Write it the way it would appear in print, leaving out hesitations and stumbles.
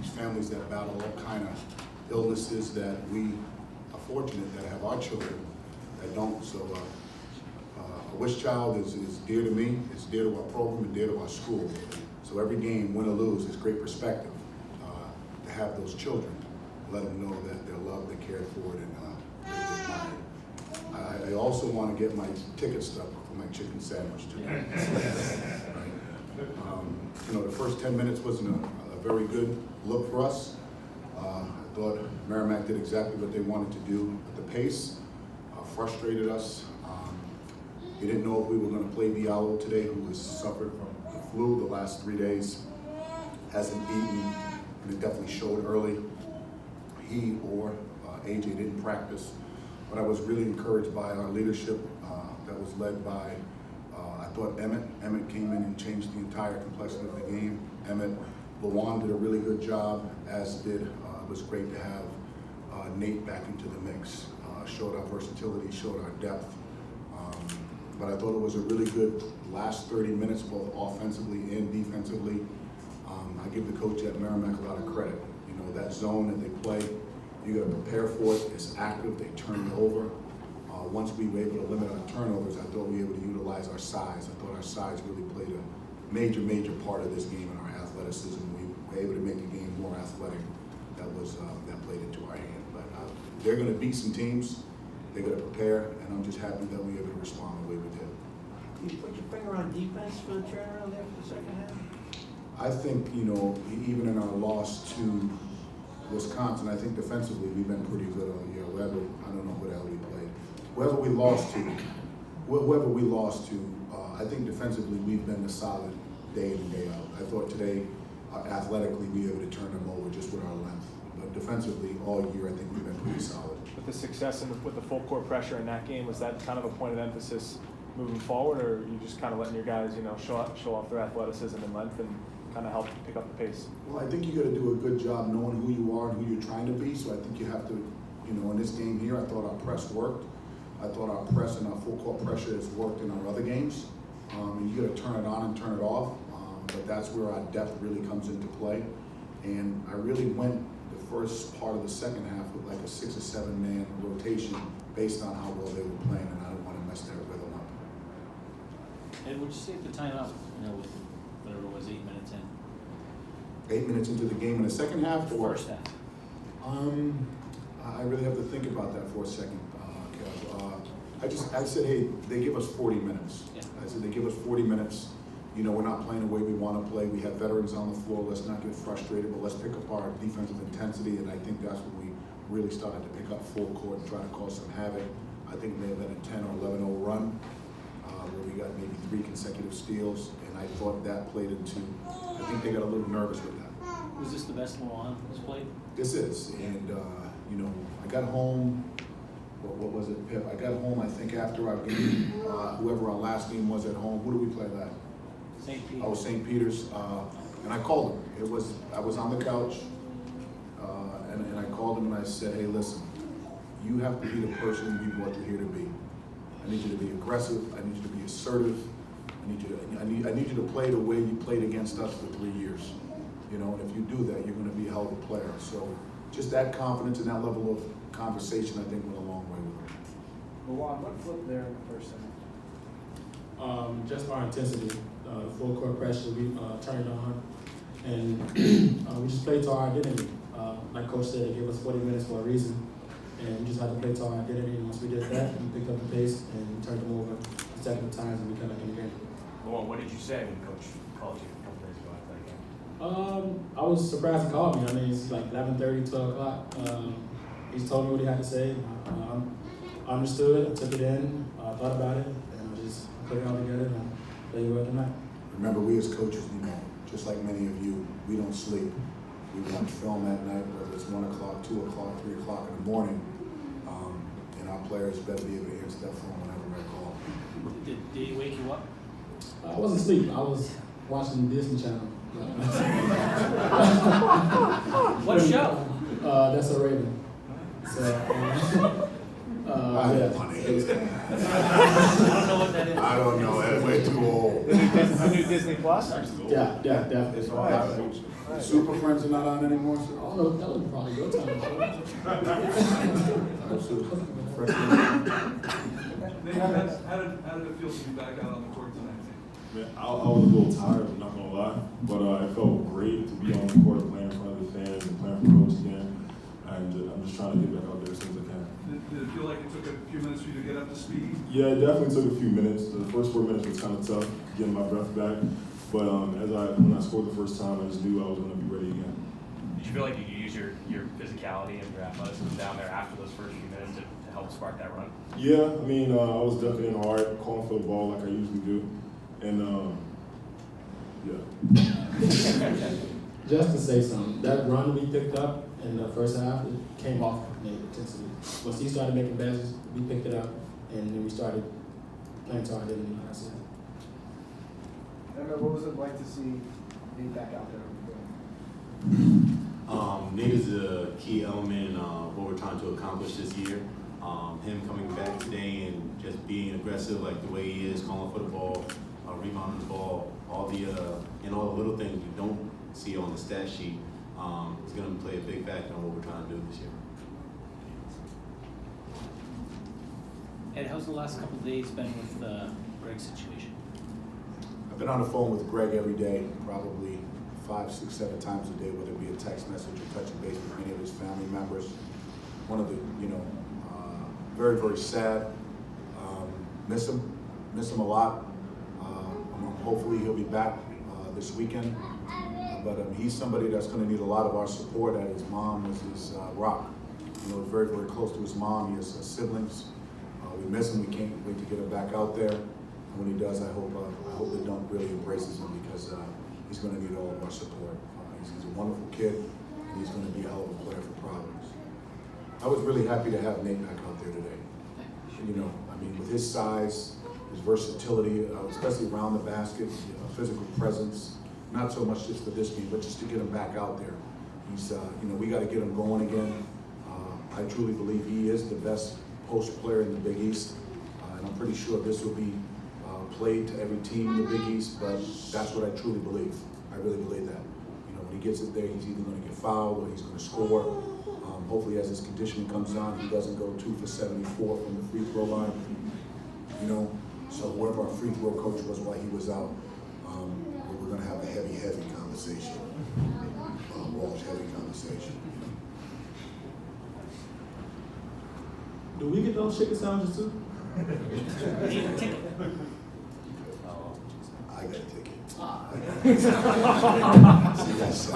these families that battle all kind of illnesses that we are fortunate that have our children that don't. So a wish child is dear to me, it's dear to our program and dear to our school. So every game, win or lose, is great perspective to have those children, let them know that they're loved, they're cared for, and they're admired. I also want to get my ticket stub for my chicken sandwich today. You know, the first 10 minutes wasn't a very good look for us. I thought Merrimack did exactly what they wanted to do. But the pace frustrated us. We didn't know if we were going to play Diallo today, who has suffered from the flu the last 3 days, hasn't eaten, and it definitely showed early. He or AJ didn't practice, but I was really encouraged by our leadership that was led by, I thought Emmitt. Emmitt came in and changed the entire complexity of the game. Emmitt, Luwane did a really good job, as did, it was great to have Nate back into the mix. Showed our versatility, showed our depth. But I thought it was a really good last 30 minutes, both offensively and defensively. I give the coach at Merrimack a lot of credit. You know, that zone that they play, you got to prepare for it. It's active, they turn it over. Once we were able to limit our turnovers, I thought we were able to utilize our size. I thought our size really played a major part of this game in our athleticism. We were able to make the game more athletic. That played into our hand. But they're going to beat some teams. They're going to prepare, and I'm just happy that we were able to respond the way we did. Can you put your finger on defense for the turnaround there for the second half? I think, you know, even in our loss to Wisconsin, I think defensively we've been pretty good all year. Wherever, I don't know who the hell we played. Whoever we lost to, I think defensively we've been a solid day in and day out. I thought today, athletically, we were able to turn them over just with our length. But defensively, all year, I think we've been pretty solid. With the success and with the full court pressure in that game, was that kind of a point of emphasis moving forward, or are you just kind of letting your guys, you know, show off their athleticism and length and kind of help pick up the pace? Well, I think you got to do a good job knowing who you are and who you're trying to be. So I think you have to, you know, in this game here, I thought our press worked. I thought our press and our full court pressure has worked in our other games. And you got to turn it on and turn it off. But that's where our depth really comes into play. And I really went the first part of the second half with like a 6 or 7 man rotation based on how well they were playing, and I don't want to mess their rhythm up. Ed, what'd you say at the timeout? You know, with whatever it was, 8 minutes in. 8 minutes into the game in the second half? The first half. I really have to think about that for a second, Kev. I said, hey, they give us 40 minutes. Yeah. I said, they give us 40 minutes. You know, we're not playing the way we want to play. We have veterans on the floor. Let's not get frustrated, but let's pick up our defensive intensity. And I think that's when we really started to pick up full court and try to cause some havoc. I think we may have been a 10 or 11-0 run where we got maybe 3 consecutive steals. And I thought that played into, I think they got a little nervous with that. Was this the best Luwane has played? This is, and you know, I got home, what was it, Pip? I got home, I think, after our game, whoever our last game was at home. Who did we play that? St. Peter's. Oh, St. Peter's, and I called him. I was on the couch, and I called him and I said, hey, listen, you have to be the person we brought you here to be. I need you to be aggressive. I need you to be assertive. I need you to play the way you played against us for 3 years. You know, and if you do that, you're going to be a hell of a player. So just that confidence and that level of conversation, I think, went a long way with him. Luwane, what flipped there in the first half? Just our intensity, full court pressure, we turned on, and we just played to our identity. Like Coach said, they gave us 40 minutes for a reason, and we just had to play to our identity. And once we did that, we picked up the pace and we turned them over consecutive times, and we got back in the game. Luwane, what did you say when Coach called you a couple days ago after that game? I was surprised he called me. I mean, it's like 11:30, 12 o'clock. He's told me what he had to say. I understood it, I took it in, thought about it, and I just put it all together and played well tonight. Remember, we as coaches, you know, just like many of you, we don't sleep. We watch film at night, whether it's 1 o'clock, 2 o'clock, 3 o'clock in the morning, and our players better be able to answer that phone whenever I call. Did he wake you up? I wasn't asleep. I was watching Disney Channel. What show? That's a Raven. So, Yeah. Funny. I don't know what that is. I don't know, Ed, we're too old. The new Disney Plus? Yeah, definitely. It's all right. Super Friends are not on anymore, so. Oh, that was probably your time. How did it feel to be back out on the court tonight? Man, I was a little tired, I'm not gonna lie, but it felt great to be on the court playing in front of the fans and playing for coach again. And I'm just trying to get back out there as soon as I can. Did it feel like it took a few minutes for you to get up to speed? Yeah, it definitely took a few minutes. The first 4 minutes was kind of tough, getting my breath back. But when I scored the first time, I just knew I was gonna be ready again. Did you feel like you could use your physicality and your athleticism down there after those first few minutes to help spark that run? Yeah, I mean, I was definitely in hard, calling for the ball like I usually do. And yeah. Just to say something, that run we picked up in the first half, it came off Nate intensity. Once he started making passes, we picked it up, and then we started playing to our identity, like I said. What was it like to see Nate back out there? Nate is a key element in what we're trying to accomplish this year. Him coming back today and just being aggressive like the way he is, calling for the ball, rebounding the ball, all the little things you don't see on the stat sheet is going to play a big factor in what we're trying to do this year. Ed, how's the last couple of days been with Greg's situation? I've been on the phone with Greg every day, probably 5, 6, 7 times a day, whether it be a text message or touching base with many of his family members. One of the, very, very sad. Miss him a lot. Hopefully he'll be back this weekend. But he's somebody that's going to need a lot of our support. As his mom was his rock. Very, very close to his mom. He has siblings. We miss him. We can't wait to get him back out there. And when he does, I hope the dunk really embraces him because he's going to need all of our support. He's a wonderful kid, and he's going to be a hell of a player for Providence. I was really happy to have Nate back out there today. With his size, his versatility, especially around the basket, physical presence, not so much just for this game, but just to get him back out there. He's, we got to get him going again. I truly believe he is the best post player in the Big East, and I'm pretty sure this will be played to every team in the Big East, but that's what I truly believe. I really believe that. When he gets it there, he's either going to get fouled or he's going to score. Hopefully, as his conditioning comes on, he doesn't go 2 for 74 from the free throw line. So whatever our free throw coach was while he was out, we're going to have a heavy conversation. Walsh, heavy conversation. Do we get those chicken sandwiches too? I got a ticket. See, that's